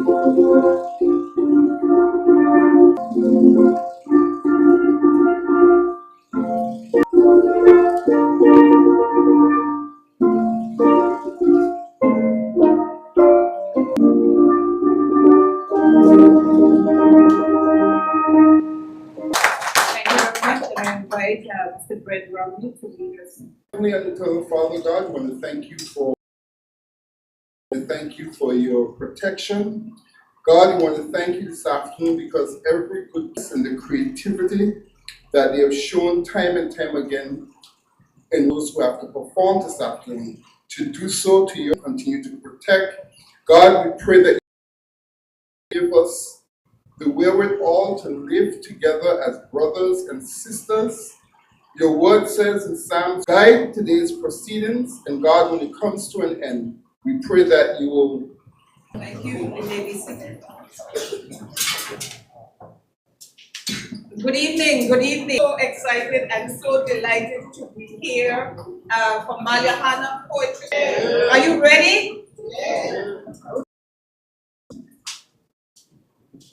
Heavenly and eternal Father God, I want to thank you for your protection. God, we want to thank you this afternoon because every goodness and the creativity that they have shown time and time again in those who have to perform this afternoon, to do so to you, continue to protect. God, we pray that you give us the wherewithal to live together as brothers and sisters. Your word says in Psalms, guide today's proceedings, and God, when it comes to an end, we pray that you will. Thank you. You may be seated. Good evening, good evening. So excited and so delighted to be here for Malliouhana Poetry. Are you ready?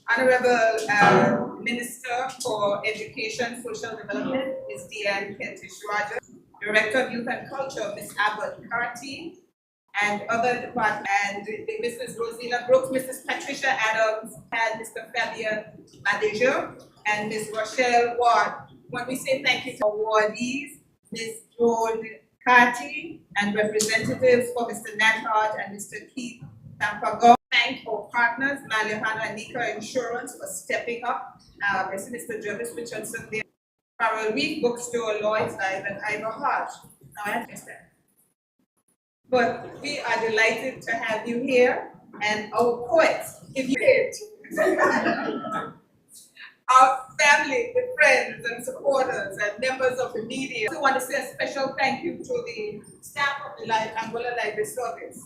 Honorable Minister for Education, Social Development, Ms. D.N. Kentish Rogers, Director of Youth and Culture, Ms. Abbott Carty, and other departments, and Mrs. Rosina Brooks, Mrs. Patricia Adams, and Mr. Fabian Madejo, and Ms. Rochelle Ward. When we say thank you to awardees, Ms. Joan Carty, and representatives for Mr. Nat Hart and Mr. Keith Tampagon. Thank our partners, Malliouhana and Nika Insurance, for stepping up. Mr. Jervis Richardson there, Farrell Reed Bookstore, Lloyd's Live, and Ivor Hodge. Now I understand. But we are delighted to have you here, and our poets, if you did, our family, the friends and supporters and members of the media. We want to say a special thank you to the staff of the Angola Library Service,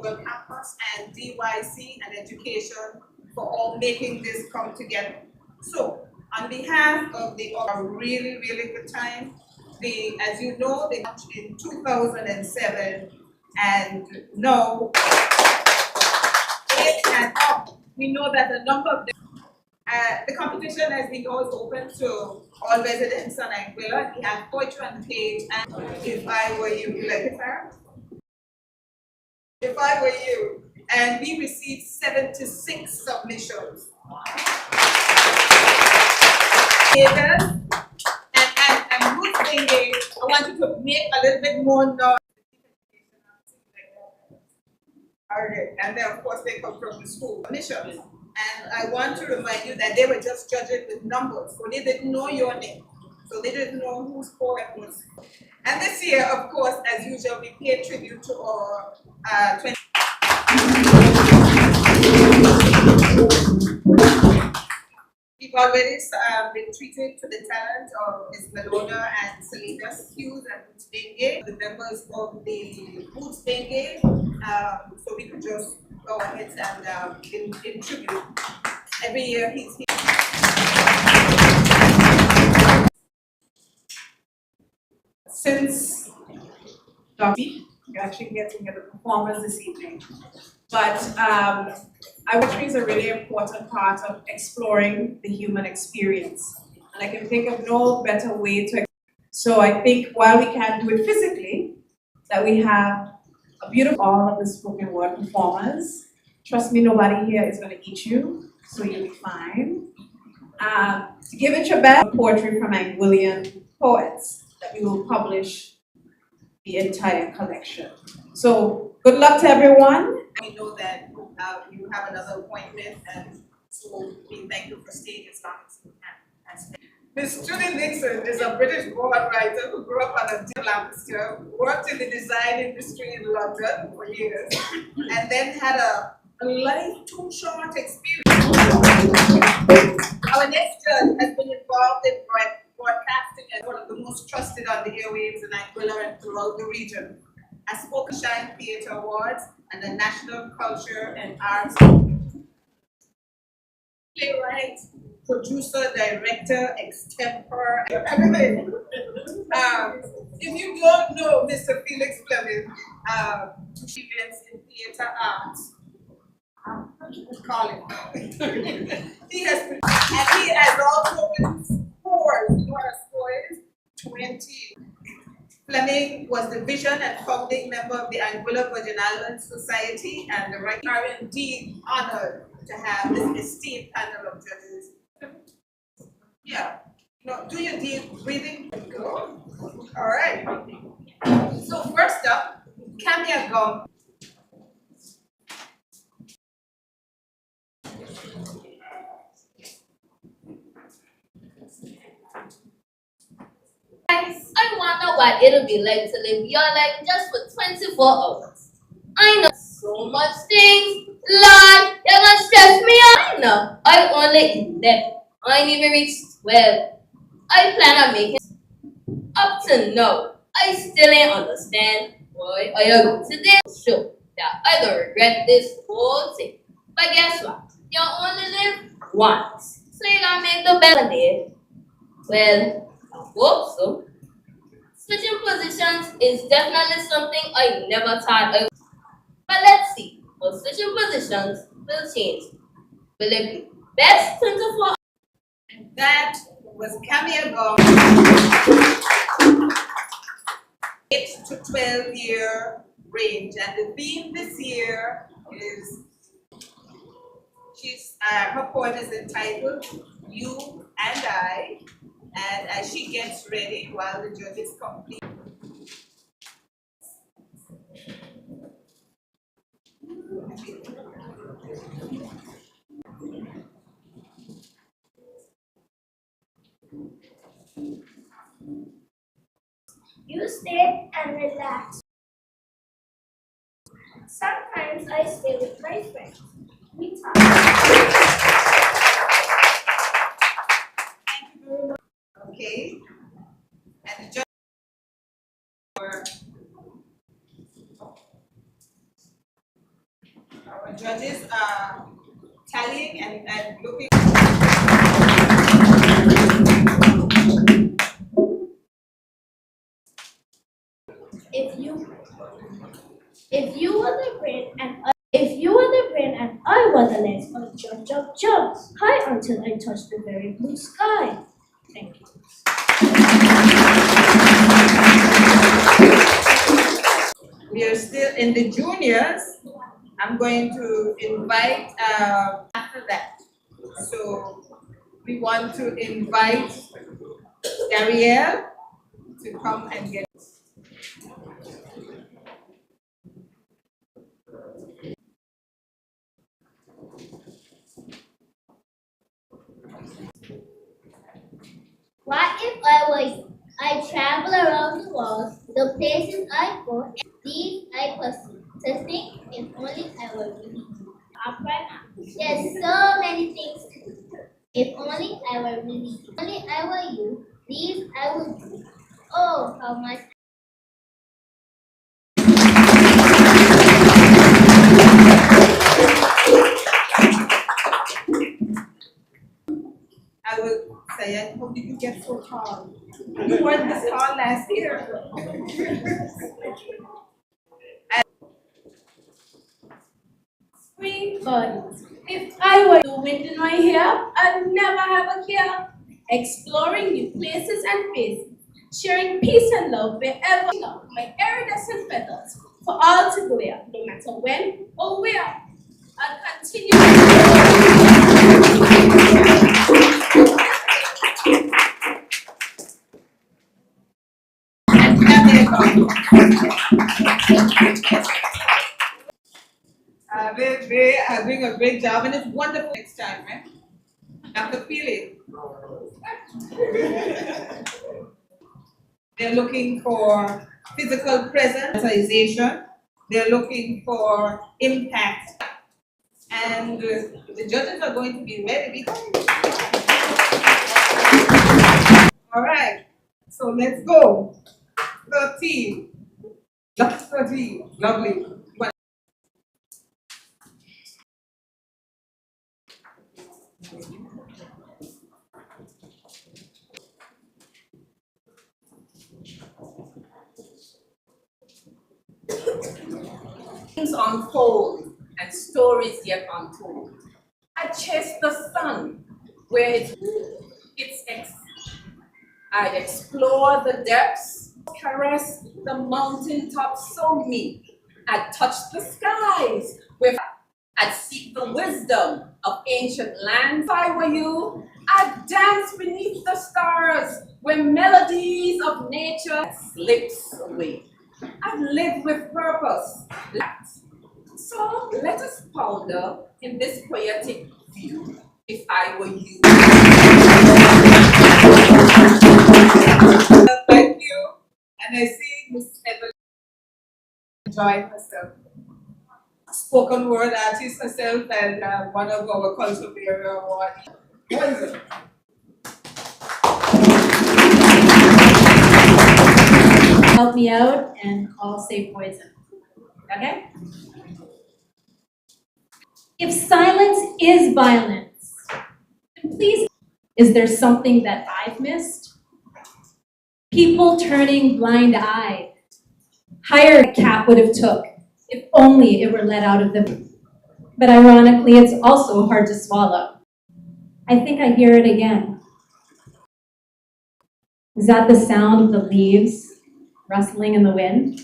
Campus and DYC and Education for all making this come together. So, on behalf of a really, really good time, as you know, they launched in 2007, and now and up. We know that a number of the competition, as we know, is open to all residents on Anguilla. We have poetry on the page, and if I were you, if I were you, and we received 76 submissions. And Ruth Benge, I want you to make a little bit more noise. Okay. And then, of course, they come from the school submissions. And I want to remind you that they were just judging with numbers, so they didn't know your name. So they didn't know whose poem was. And this year, of course, as usual, we pay tribute to our 20. We've already been treated to the talent of Ms. Melona and Selena Hughes and Boots Benge, the members of the Boots Benge. So we could just go ahead and in tribute. Every year he's here. Since you're actually getting the performance this evening. But poetry is a really important part of exploring the human experience. And I can think of no better way to. So I think while we can't do it physically, that we have a beautiful all of the spoken word performers. Trust me, nobody here is going to eat you, so you'll be fine. To give it your best, poetry from Anguillian poets that we will publish the entire collection. So good luck to everyone. We know that you have another appointment, and so we thank you for staying as long as you can. Ms. Judy Nixon is a British-born writer who grew up on a Lancaster, worked in the design industry in London for years, and then had a life too short experience. Our next judge has been involved in broadcasting as one of the most trusted on the airwaves in Anguilla and throughout the region. Has spoken Shine Theatre Awards and the National Culture and Arts playwright, producer, director, extempore, everything. If you don't know Mr. Felix Fleming, events in theater arts, call him. He has also been scores. You know what a score is? 20. Fleming was the vision and founding member of the Anguilla Virgin Islands Society, and the right are indeed honored to have this esteemed panel of judges. Yeah. No, do your deep breathing. Go. All right. So first up, Camia Gum. Guys, I wonder what it'll be like to live your life just for 24 hours. I know so much things. Lord, you're gonna stress me out. I know. I only 11. I ain't even reached 12. I plan on making up to now. I still ain't understand why I agree to this show that I don't regret this whole thing. But guess what? You only live once. So you gotta make the best of it. Well, I hope so. Switching positions is definitely something I never thought I would. But let's see how switching positions will change. Will it be best 24? And that was Camia Gum. 8 to 12-year range. And the theme this year is her poem is entitled You and I. And as she gets ready while the judges complete. You stay and relax. Sometimes I stay with my friends. We talk. Thank you very much. Okay. And the judges our judges are tallying and looking. If you were the brain and I was the lens, I'll jump high until I touch the very blue sky. Thank you. We are still in the juniors. I'm going to invite after that. So we want to invite Darielle to come and get. What if I were you? I travel around the world, the places I go, and these I pursue. To think if only I were really you. Up right now. There's so many things to do. If only I were really you. If only I were you, these I would do. Oh, how much. I will say, how did you get so tall? You weren't this tall last year. Free birds. If I were the wind in my hair, I'd never have a care. Exploring new places and faces, sharing peace and love wherever my iridescent feathers for all to glare, no matter when or where. I'll continue. They are doing a great job, and it's wonderful next time, right? Dr. Feely. They're looking for physical presence, they're looking for impact, and the judges are going to be ready. All right, so let's go. 13. That's 13. Lovely. Things unfold and stories yet untold. I chase the sun where I explore the depths, caress the mountaintops so meek. I touch the skies where I'd seek the wisdom of ancient lands. If I were you, I'd dance beneath the stars where melodies of nature slips away. I'd live with purpose. So let us ponder in this poetic view, if I were you. Thank you. And I see Miss Evelyn enjoying herself. Spoken word artist herself and one of our cultural area award. Poison. Help me out and I'll say poison. Okay? If silence is violence, then please, is there something that I've missed? People turning blind-eyed. Higher a cat would have took if only it were let out of the. But ironically, it's also hard to swallow. I think I hear it again. Is that the sound of the leaves rustling in the wind?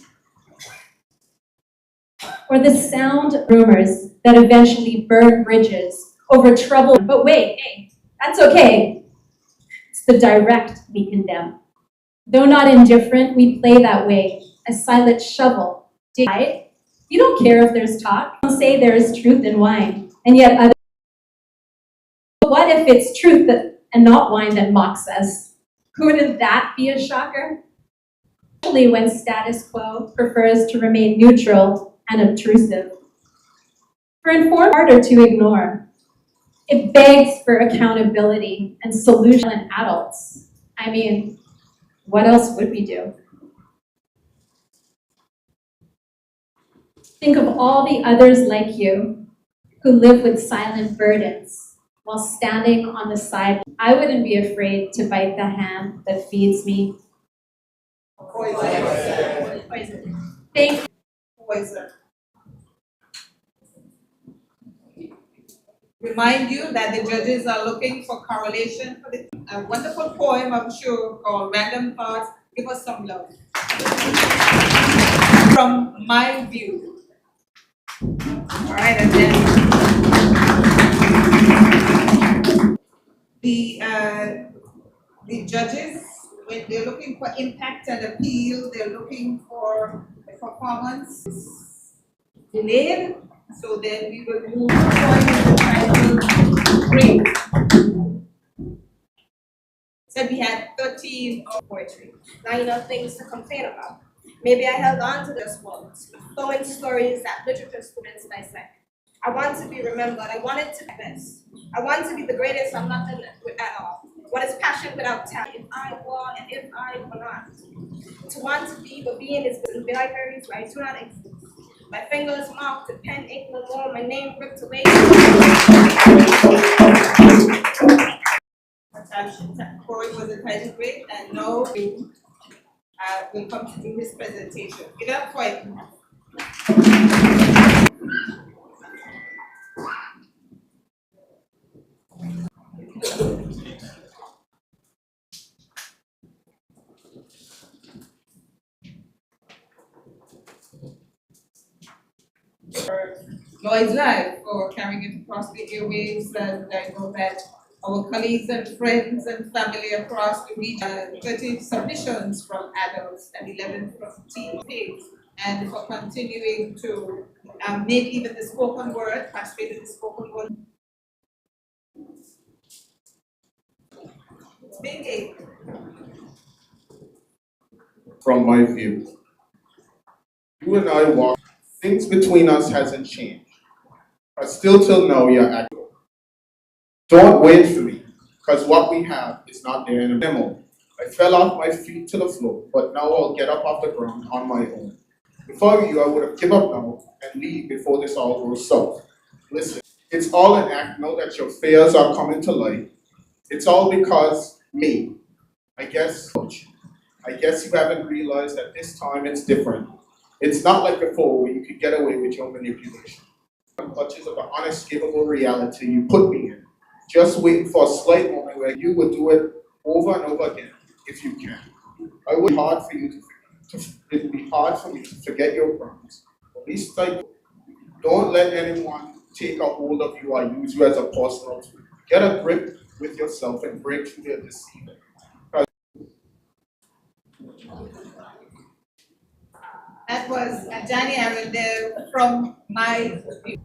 Or the sound of rumors that eventually burn bridges over trouble? But wait, hey, that's okay. It's the direct we condemn. Though not indifferent, we play that way, a silent shovel. You don't care if there's talk. Some say there is truth in wine, and yet others. But what if it's truth and not wine that mocks us? Wouldn't that be a shocker? Especially when status quo prefers to remain neutral and obtrusive. For informed, harder to ignore. It begs for accountability and solution in adults. I mean, what else would we do? Think of all the others like you who live with silent burdens while standing on the side. I wouldn't be afraid to bite the hand that feeds me. Poison. Thank you. Poison. Remind you that the judges are looking for correlation for a wonderful poem, I'm sure, called Random Thoughts. Give us some love. From my view. All right, and then the judges, when they're looking for impact and appeal, they're looking for the performance delayed. So then we will move to title break. So we had 13 of poetry. Not enough things to complain about. Maybe I held on to this words, throwing stories that literature students dissect. I want to be remembered. I wanted to be best. I want to be the greatest. I'm nothing at all. What is passion without talent? If I were and if I were not. To want to be, but being is in libraries where I do not exist. My fingers marked, the pen ink no more, my name ripped away. Corey was a title break, and now will come to do his presentation. Get up for it. Lloyd's Live for carrying it across the airwaves, and I know that our colleagues and friends and family across the region, 30 submissions from adults and 11 from teens, and for continuing to make even the spoken word, participate in the spoken word. Big From my view, you and I walk, things between us hasn't changed. But still till now you're acting. Don't wait for me, because what we have is not there in a memo. I fell off my feet to the floor, but now I'll get up off the ground on my own. If I were you, I would have given up now and leave before this all goes south. Listen, it's all an act. Know that your fears are coming to light. It's all because me. I guess you haven't realized that this time it's different. It's not like before where you could get away with your manipulation. Clutches of an unescapable reality you put me in, just waiting for a slight moment where you would do it over and over again, if you can. It would be hard for you it'd be hard for me to forget your crimes. At least don't let anyone take a hold of you or use you as a personal tool. Get a grip with yourself and break through their deceit. That was Johnny Arundel from my view.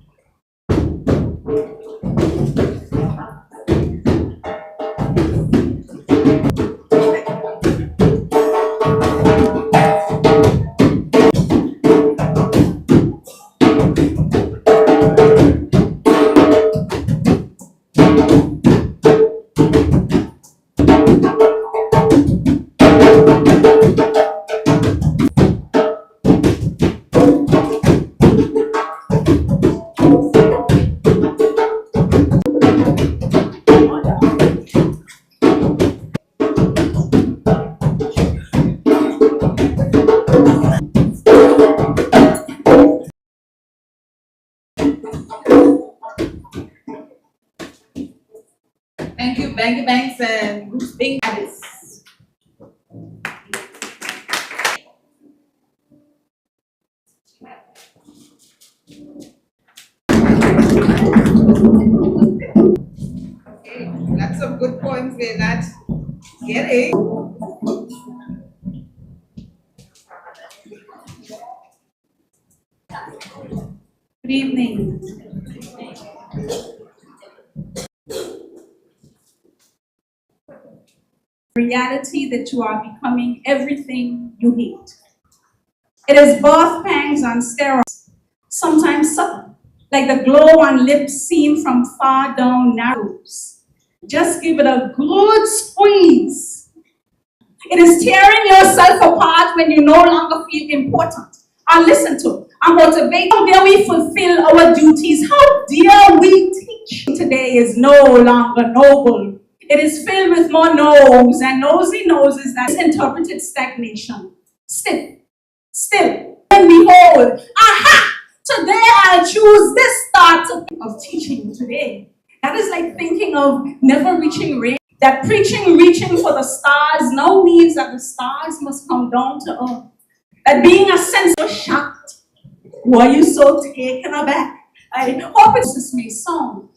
Thank you, Banky Banks and Bruce Bing Addis. Okay, lots of good poems there, Nat. Get it. Good evening. Reality that you are becoming everything you hate. It is birth pangs on steroids, sometimes subtle, like the glow on lips seen from far down narrows. Just give it a good squeeze. It is tearing yourself apart when you no longer feel important or listened to or motivated. How dare we fulfill our duties? How dare we teach? Today is no longer noble. It is filled with more no's and nosy noses that interpreted stagnation. Still, and behold, aha! Today I choose this start of teaching today. That is like thinking of never reaching range. That reaching for the stars now means that the stars must come down to earth. That being a sense of shocked. Why are you so taken aback? I hope this may sound.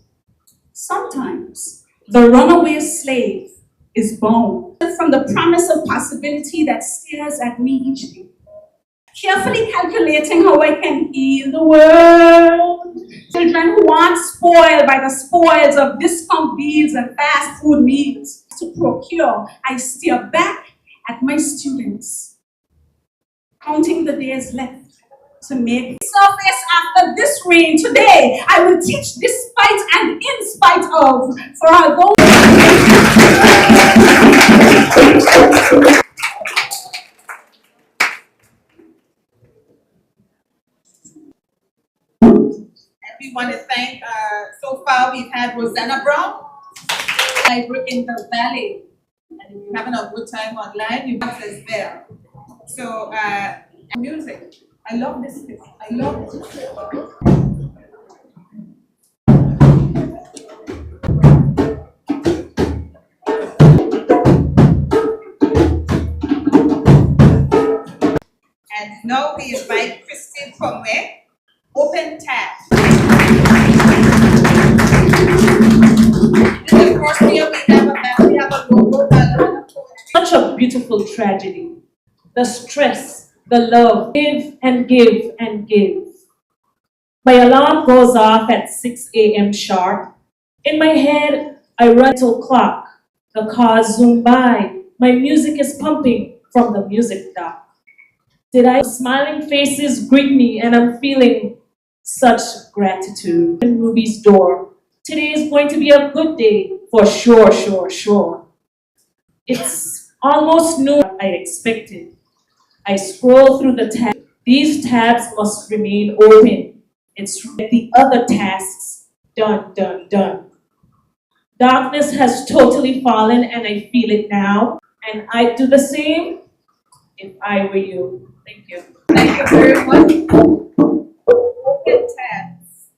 Sometimes the runaway slave is born from the promise of possibility that stares at me each day. Carefully calculating how I can heal the world. Children who aren't spoiled by the spoils of discount deals and fast food meals to procure, I stare back at my students, counting the days left to make surface after this rain. Today, I will teach despite and in spite of, for although We want to thank, so far we've had Rosanna Brown, I work in the valley, and if you're having a good time online, you have us there. So, music, I love this, I love it. And now we invite Christine from where? Open Tab. This is the first year we have a logo, Malliouhana Poetry. Such a beautiful tragedy. The stress, the love, give and give and give. My alarm goes off at 6 a.m. sharp. In my head, I run till clock. The cars zoom by. My music is pumping from the music dock. Smiling faces greet me and I'm feeling such gratitude. In Ruby's door. Today is going to be a good day for sure. It's almost noon I expected. I scroll through the tabs. These tabs must remain open. It's the other tasks done. Darkness has totally fallen and I feel it now. And I'd do the same if I were you. Thank you. Thank you very much. Intense.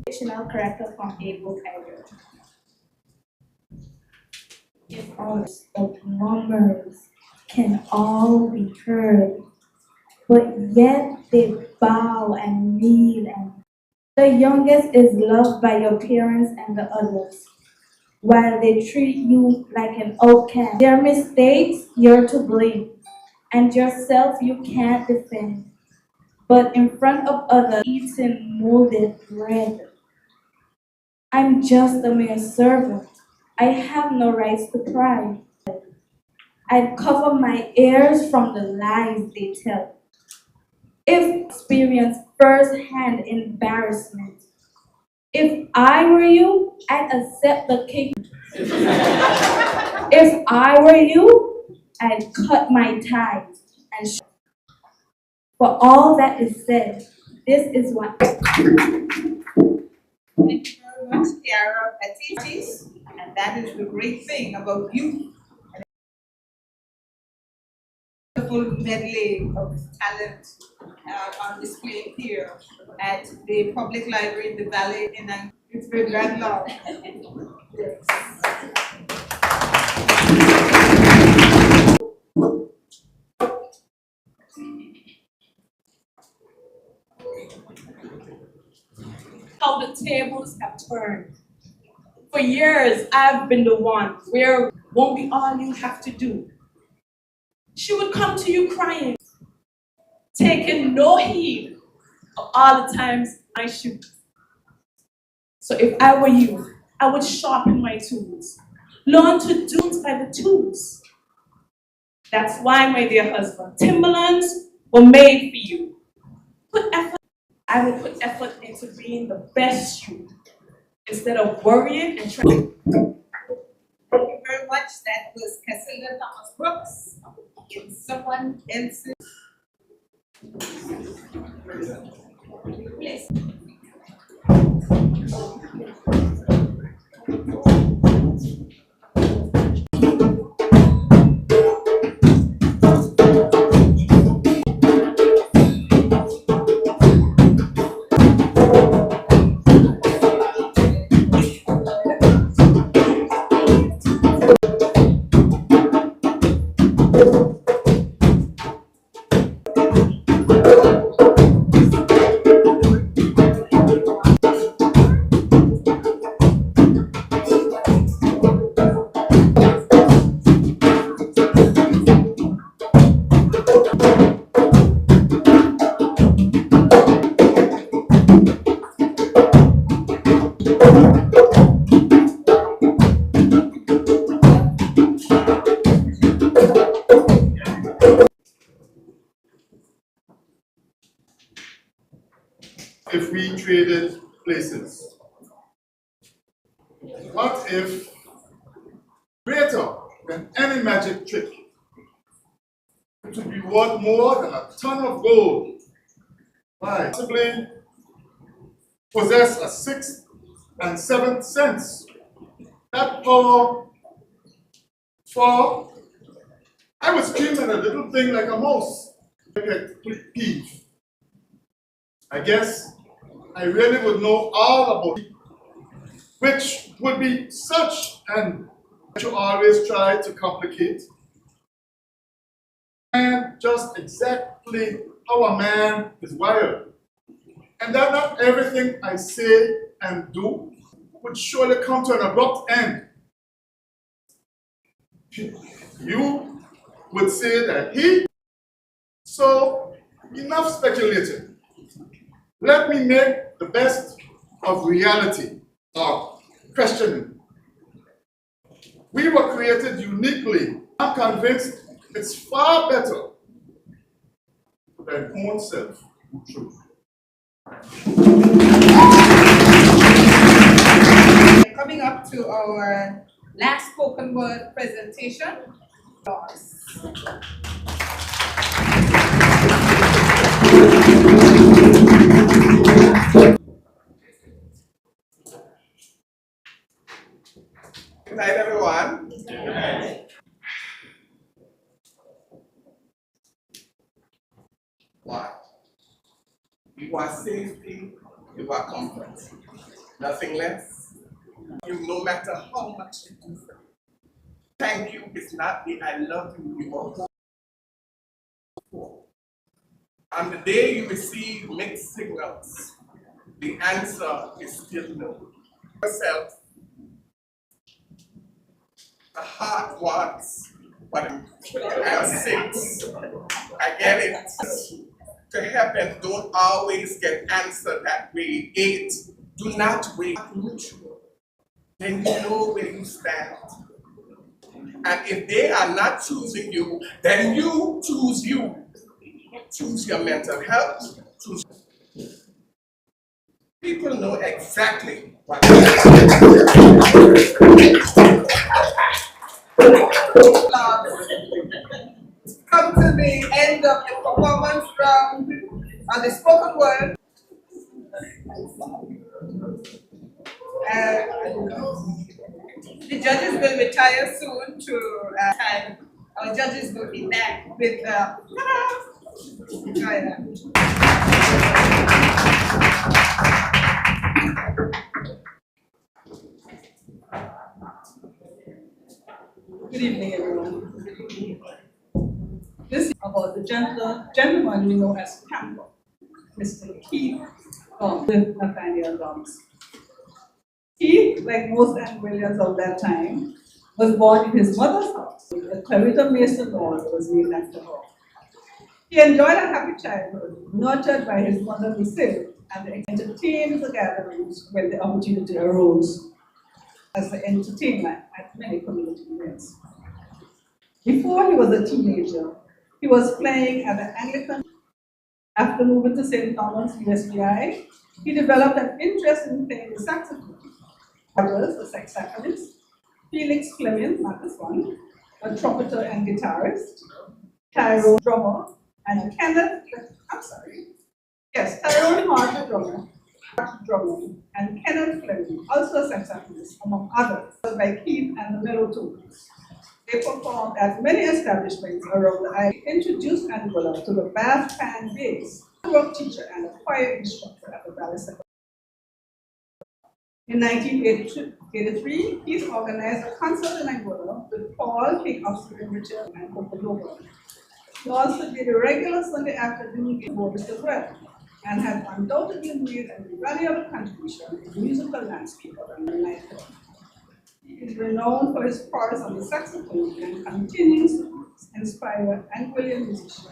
Fictional character from a book I wrote. If all the drummers can all be heard, but yet they bow and kneel, and the youngest is loved by your parents and the others, while they treat you like an outcast. Their mistakes, you're to blame, and yourself you can't defend. But in front of others, eating molded bread. I'm just a mere servant. I have no rights to pry. I'd cover my ears from the lies they tell. If experience first-hand embarrassment, if I were you, I'd accept the kick. If I were you, I'd cut my ties and for all that is said, this is what. Thank you very much, Kiara Baptiste. And that is the great thing about you. A wonderful medley of talent on display here at the Public Library in the Valley. And it's been that long. How the tables have turned. For years, I've been the one where won't be all you have to do. She would come to you crying, taking no heed of all the times I shoot. So if I were you, I would sharpen my tools, learn to do it by the tools. That's why, my dear husband, Timberlands were made for you. Put effort. I will put effort into being the best you, instead of worrying and trying. Thank you very much. That was Cassandra Thomas Brooks in Someone Else's Place. If we traded places? What if greater than any magic trick, it would be worth more than a ton of gold? Why? Possibly possess a sixth and seventh sense. That power for, I would scream at a little thing like a mouse. I get peeve. I guess I really would know all about it, which would be such an that you always try to complicate. And just exactly how a man is wired. And that not everything I say and do would surely come to an abrupt end. You would say that he, so enough speculating. Let me make the best of reality, or questioning. We were created uniquely. I'm convinced it's far better than own self truth. Coming up to our last spoken word presentation. Good night, everyone. One. You want safety, you want comfort. Nothing less. You no matter how much you do for you. Thank you is not the I love you you were hoping for. On the day you receive mixed signals, the answer is still no. Yourself, the heart wants what I'm 6. I get it. To heaven don't always get answered that way. 8. Do not wait. Neutral. Then you know where you stand. And if they are not choosing you, then you choose you. Choose your mental health. Choose. People know exactly what Come to the end of the performance round on the spoken word. The judges will retire soon to time. Our judges will be back with Good evening, everyone. This is about the gentleman we know as Campbell, Mr. Keith with Nathaniel Dobbs. Keith, like most Anguillians of that time, was born in his mother's house. The Clarita Mason Hall was named after her. He enjoyed a happy childhood, nurtured by his mother Lucille, and entertained the gatherings when the opportunity arose as the entertainer at many community events. Before he was a teenager, he was playing at the Anglican. After moving to St. Thomas, USVI, he developed an interest in playing the saxophone. Others, the saxophonist, Felix Fleming, not this one, a trumpeter and guitarist, Tyrone drummer, and Tyrone Hart, drummer, and Kenneth Fleming, also a saxophonist, among others, by Keith and the Mellow-Tones. They performed at many establishments around the island. He introduced Angola to the bass fan base, a rock teacher and a choir instructor at the Valley Secondary. In 1983, he organized a concert in Angola with Paul, King of Sweden, Richard, and Copa. He also did a regular Sunday afternoon in Boris as well, and has undoubtedly made an invaluable contribution to the musical landscape of the nightclub. He is renowned for his prowess on the saxophone and continues to inspire Anguillian musicians.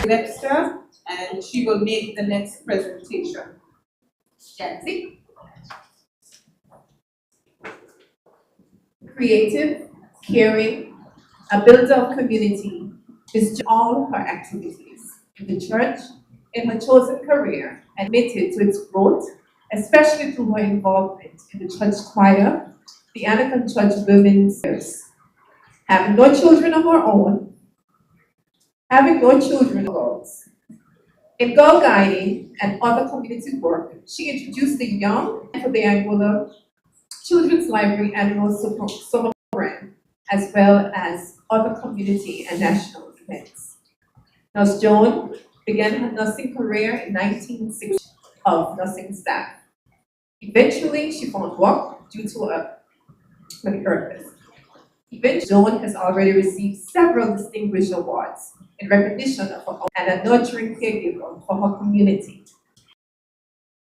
Dexter, and she will make the next presentation. Jancy. Creative, caring, a builder of community is all her activities in the church, in her chosen career, admitted to its growth, especially through her involvement in the church choir, the Anglican Church Women's Service. Having no children of her own, having no children of hers. In girl guiding and other community work, she introduced the young to the Angola Children's Library annual summer program, as well as other community and national events. Nurse Joan began her nursing career in 1960 of nursing staff. Eventually, she found work due to a purpose. Eventually, Joan has already received several distinguished awards in recognition of her and a nurturing caregiver for her community.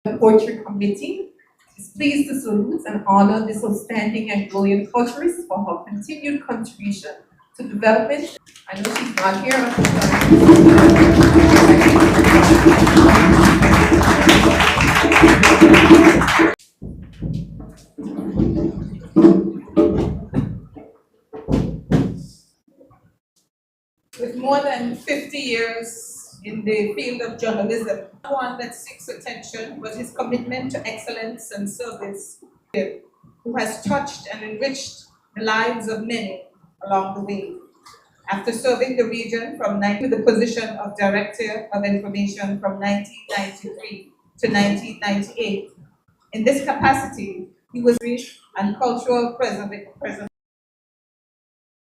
The Poetry Committee is pleased to salute and honor this outstanding Angolan culturist for her continued contribution to development. I know she's not here. With more than 50 years in the field of journalism, one that seeks attention was his commitment to excellence and service, who has touched and enriched the lives of many along the way. After serving the region to the position of Director of Information from 1993 to 1998. In this capacity, he was and cultural preservation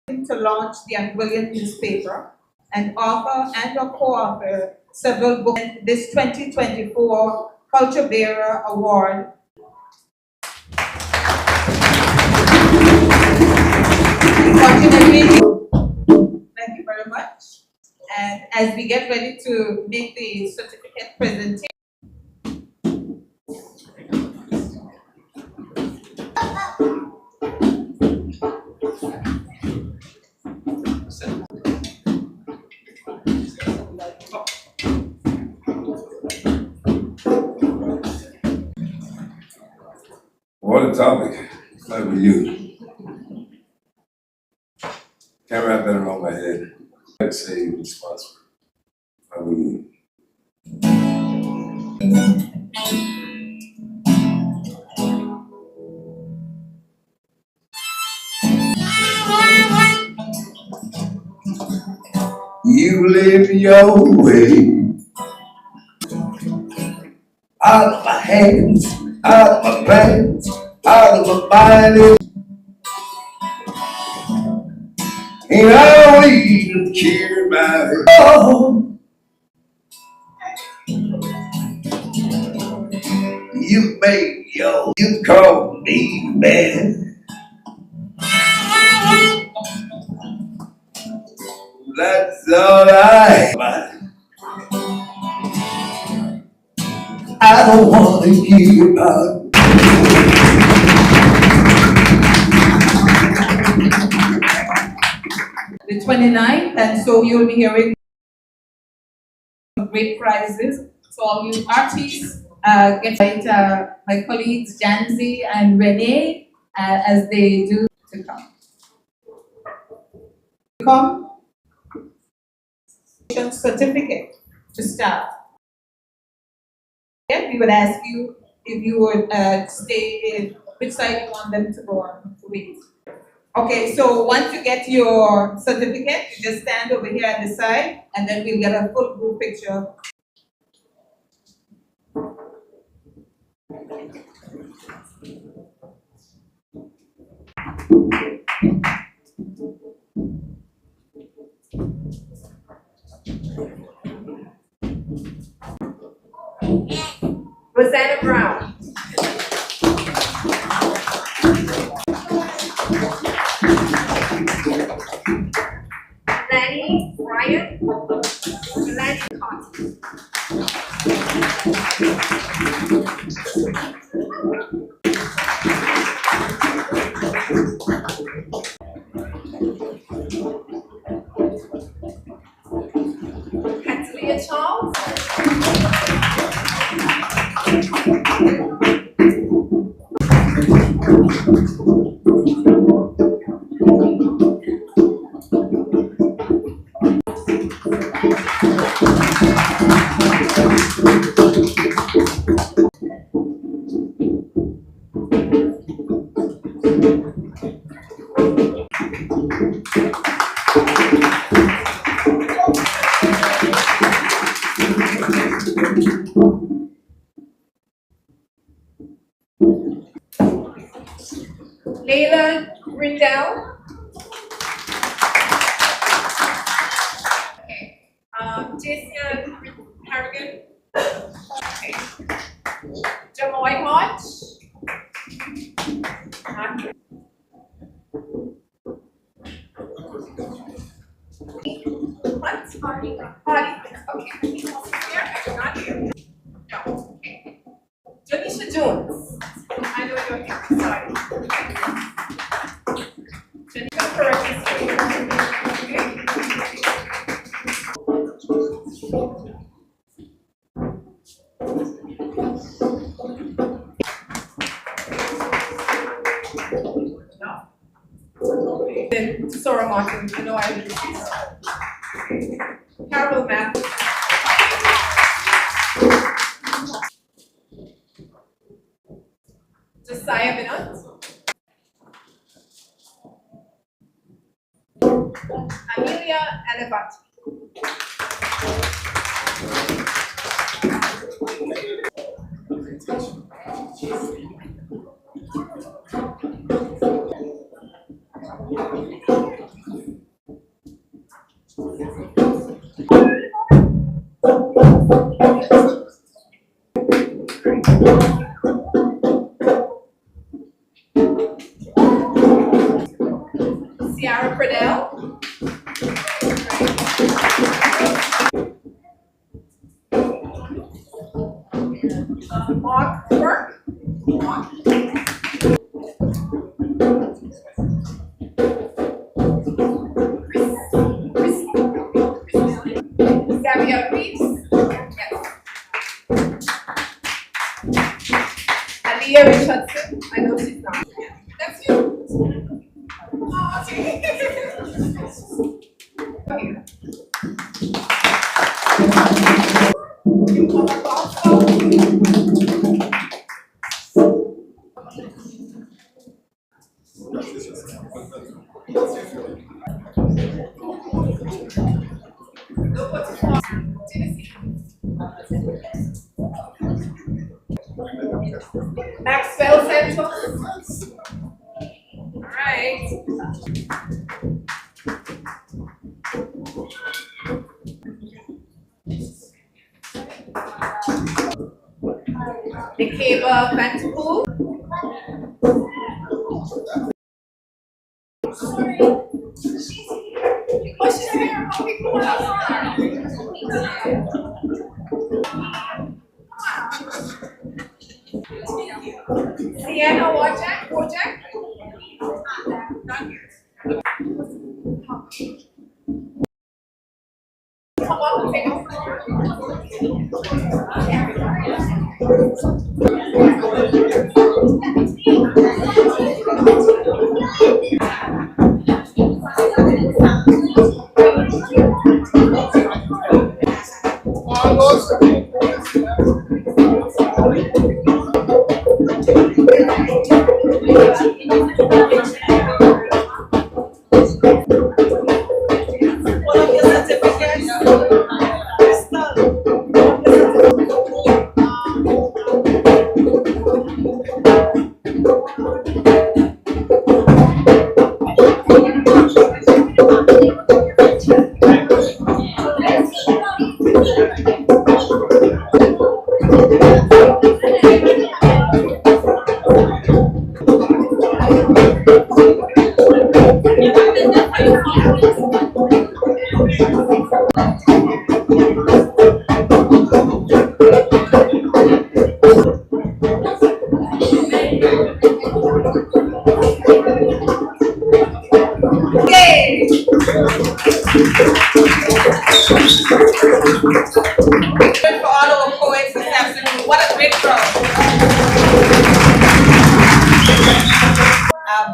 to launch the Anguillian newspaper and author and or co-author several books. This 2024 Culture Bearer Award thank you very much. And as we get ready to make the certificate presentation, What a topic. Start with you. Can't wrap that around my head. I'd say responsible. Start with you. You live your way. Out of my hands, out of my plans, out of my mind. And I don't even care about it. Oh, you make you call me man. That's all I don't want to hear about it. the 29th, and so you'll be hearing great prizes. So all you artists, get my colleagues Janzi and Renee as they do to come. Certificate to start. Yeah, we would ask you if you would stay in which side you want them to go on with. Okay, so once you get your certificate, you just stand over here at the side, and then we'll get a full group picture. Rosanna Brown. Lanny Bryant. Lanny Cotton. Catalia Charles. Layla Grindell. Jason Harrigan. Okay. Jamoy Hodge. What? Hardy. Okay. Here, I not here. No. Okay. Janisha Jones. I know you're here. Sorry. Janisha, correct me. Okay. No. Then Sora Martin, I know I didn't see her. Carol Matthews. Josiah Minot. Amelia Elevati. Ciara Pradell. Mark Burke. Gabrielle Reeves. Yes. Aliyah Richardson. I know she's not. That's you. Oh, okay. Here. Maxwell Santos. All right. Nikeba Fantapool. Oh, she's here. Oh, people love her. Sienna Wojak. Come on, take a For all our poets this afternoon, what a great crowd.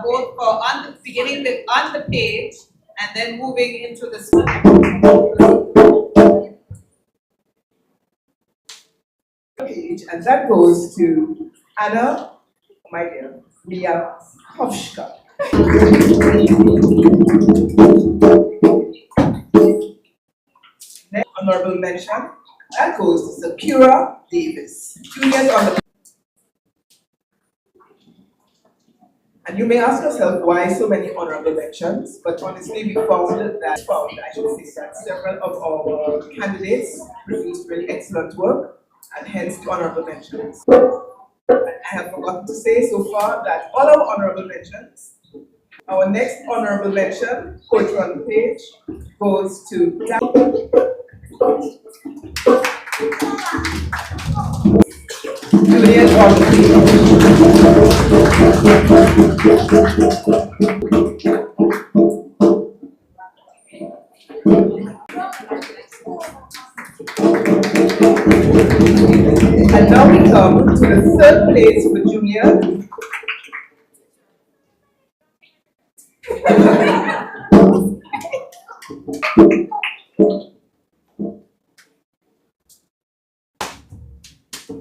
Both for on the beginning with on the page and then moving into the page, and that goes to Anna, my dear, Mia Kovshka. Next honorable mention, that goes to Sakura Davis. Juniors on the. And you may ask yourself why so many honorable mentions, but honestly we found, I should say, that several of our candidates produced really excellent work, and hence the honorable mentions. And I have forgotten to say so far that all our honorable mentions, our next honorable mention, poetry on the page, goes to Juliet on the And now we come to the third place for junior.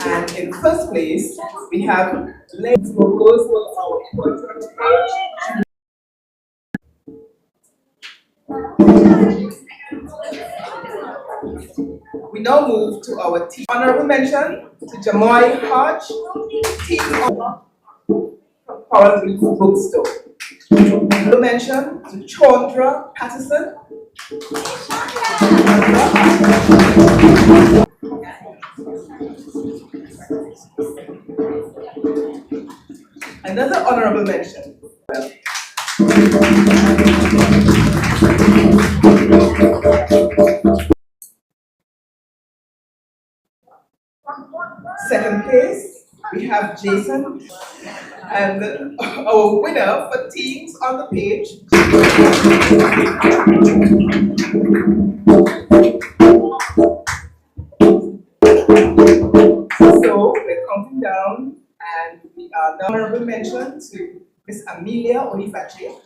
And in first place, we have Legs Vocals for our poetry on the page. We now move to our team. Honorable mention to Jamoy Hodge, team from Coral Reef Bookstore. Honorable mention to Chandra Patterson. Another honorable mention. Second place, we have Jason, and our winner for teams on the page. So we're counting down, and we are now honorable mention to Miss Amelia Olifache.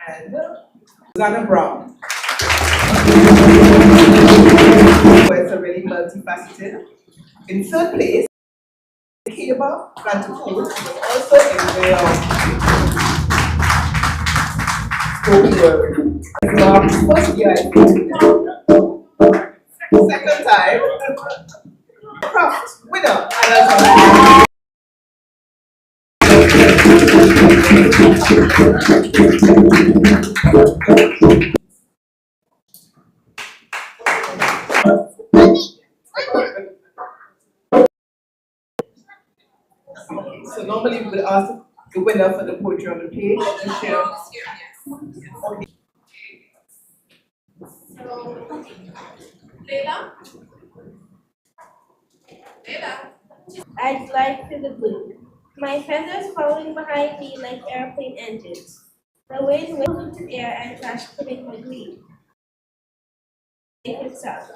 And Susanna Brown. It's a really multifaceted. In third place, Keba Bantukur was also in the spoken word. First year, I think. Second time. Craft winner. So normally we would ask the winner for the poetry on the page to share. Leila? I'd fly to the blue. My feathers falling behind me like airplane engines. The wind whipped into air and crashed putting my glee. Itself,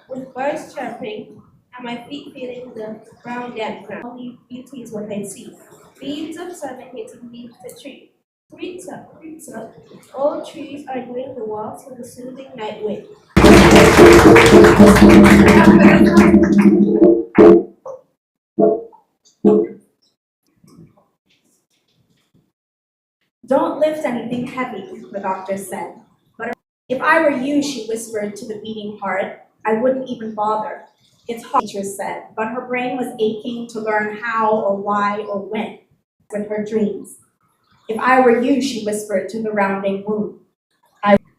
with birds chirping and my feet feeling the brown damp ground. Only beauty is what I see. Beams of sun are hitting leaf to tree. Creeps up, old trees are doing the waltz with a soothing night wind. Don't lift anything heavy, the doctor said. But if I were you, she whispered to the beating heart, I wouldn't even bother. It's hard, teacher said, but her brain was aching to learn how or why or when with her dreams. If I were you, she whispered to the rounding moon.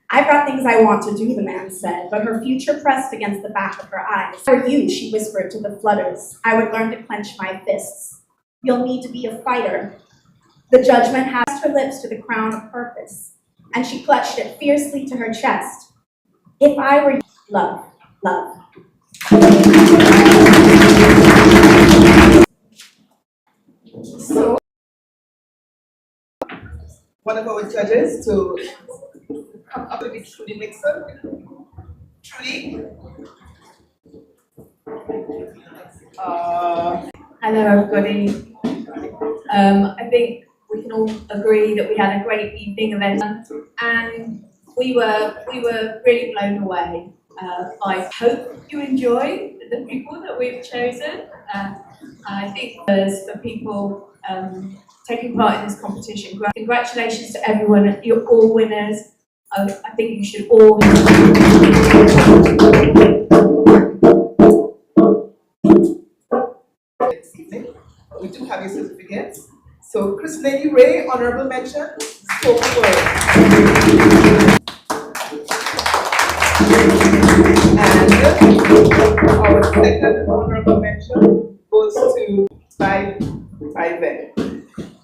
I've got things I want to do, the man said, but her future pressed against the back of her eyes. If I were you, she whispered to the flutters, I would learn to clench my fists. You'll need to be a fighter. The judgment passed her lips to the crown of purpose, and she clutched it fiercely to her chest. If I were you, love, love. So, one of our judges to come up with Trudy Nixon. Trudy. Hello, everybody. I think we can all agree that we had a great evening event, and we were really blown away. I hope you enjoy the people that we've chosen. I think for people taking part in this competition, congratulations to everyone. You're all winners. I think you should all. We do have your certificates. So, Chris Lady Ray, honorable mention, spoken word. And our second honorable mention goes to by Ben.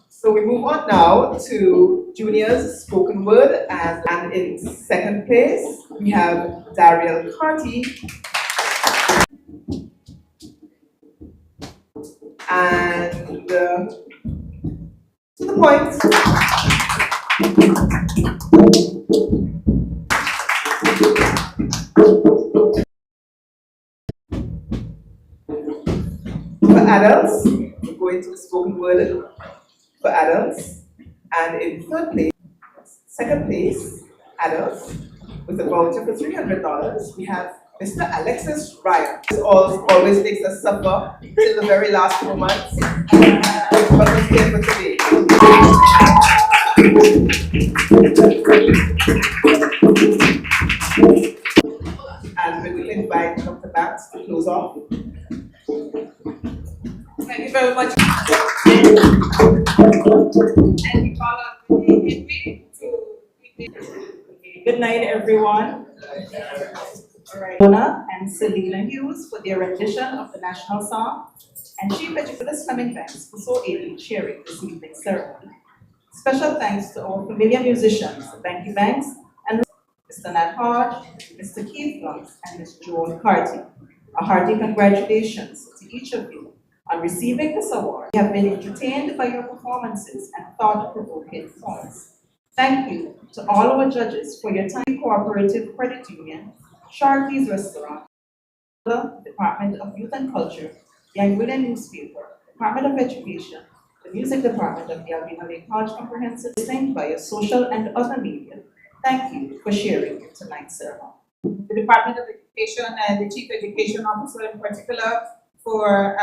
So we move on now to juniors spoken word, and in second place we have Dariel Carty. And to the point. For adults, we're going to the spoken word for adults. And in second place, adults, with a voucher for $300, we have Mr. Alexis Ryan. This always makes us suffer till the very last moment. Mother's Day for today. And we will invite Dr. Bax to close off. Thank you very much. And we call on Henry to Good night, everyone. All right. Mona and Selena Hughes for their rendition of the national song, and Chief Educator Fleming Banks for so ably chairing this evening's ceremony. Special thanks to our familiar musicians, Banky Banks and Mr. Nat Hodge, Mr. Keith Blunts, and Ms. Joan Carty. A hearty congratulations to each of you on receiving this award. We have been entertained by your performances and thought-provoking points. Thank you to all our judges for your time. Cooperative Credit Union, Sharky's Restaurant, the Department of Youth and Culture, the Anguillan Newspaper, Department of Education, the Music Department of the Alvina Lake College Comprehensive, distinct by your social and other media. Thank you for sharing tonight's ceremony. the Department of Education and the Chief Education Officer in particular for